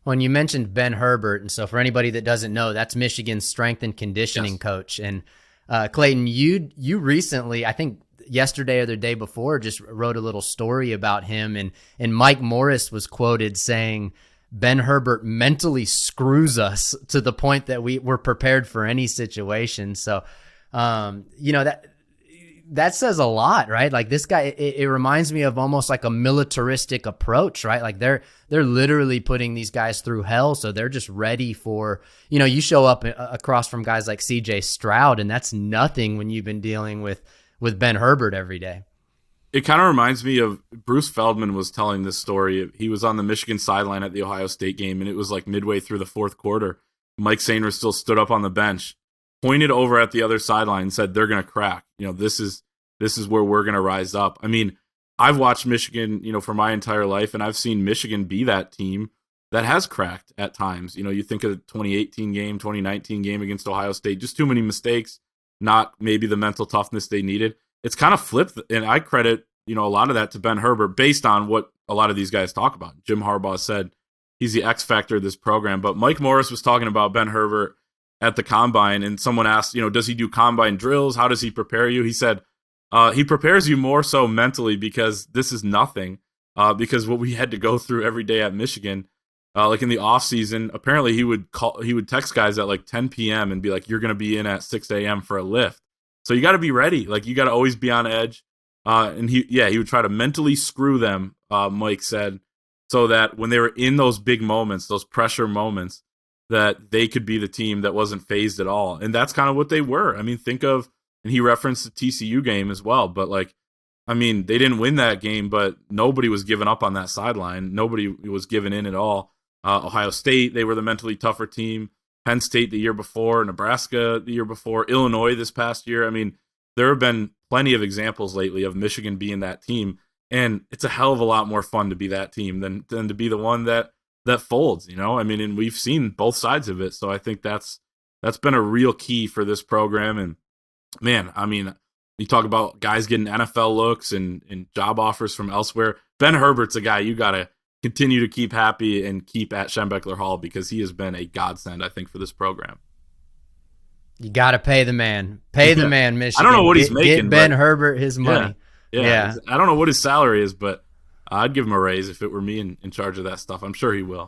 When you mentioned Ben Herbert, and so for anybody that doesn't know, that's Michigan's strength and conditioning Yes. coach. And Clayton, you recently, I think yesterday or the day before, just wrote a little story about him, and Mike Morris was quoted saying Ben Herbert mentally screws us to the point that we're prepared for any situation. So, that says a lot, right? Like this guy, it reminds me of almost like a militaristic approach, right? Like they're literally putting these guys through hell. So they're just ready for, you show up across from guys like CJ Stroud, and that's nothing when you've been dealing with Ben Herbert every day. It kind of reminds me of Bruce Feldman was telling this story. He was on the Michigan sideline at the Ohio State game, and it was like midway through the fourth quarter. Mike Sainers still stood up on the bench, pointed over at the other sideline and said, "They're going to crack. This is where we're going to rise up." I mean, I've watched Michigan, for my entire life, and I've seen Michigan be that team that has cracked at times. You think of the 2018 game, 2019 game against Ohio State, just too many mistakes, not maybe the mental toughness they needed. It's kind of flipped, and I credit, a lot of that to Ben Herbert based on what a lot of these guys talk about. Jim Harbaugh said he's the X factor of this program, but Mike Morris was talking about Ben Herbert at the Combine, and someone asked, does he do Combine drills? How does he prepare you? He said, he prepares you more so mentally because this is nothing, because what we had to go through every day at Michigan, like in the off season, apparently he would text guys at like 10 p.m. and be like, "You're going to be in at 6 a.m. for a lift." So you got to be ready. Like you got to always be on edge. And he would try to mentally screw them, Mike said, so that when they were in those big moments, those pressure moments, that they could be the team that wasn't phased at all. And that's kind of what they were. I mean, and he referenced the TCU game as well, but they didn't win that game, but nobody was giving up on that sideline. Nobody was giving in at all. Ohio State, they were the mentally tougher team. Penn State the year before, Nebraska the year before, Illinois this past year. I mean, there have been plenty of examples lately of Michigan being that team, and it's a hell of a lot more fun to be that team than to be the one that folds, and we've seen both sides of it. So I think that's been a real key for this program. And man, you talk about guys getting NFL looks and job offers from elsewhere. Ben Herbert's a guy you got to continue to keep happy and keep at Schembechler Hall because he has been a godsend, I think, for this program. You got to pay the man. Pay the man, Michigan. I don't know what he's making. Get Ben Herbert his money. Yeah. I don't know what his salary is, but I'd give him a raise if it were me in charge of that stuff. I'm sure he will.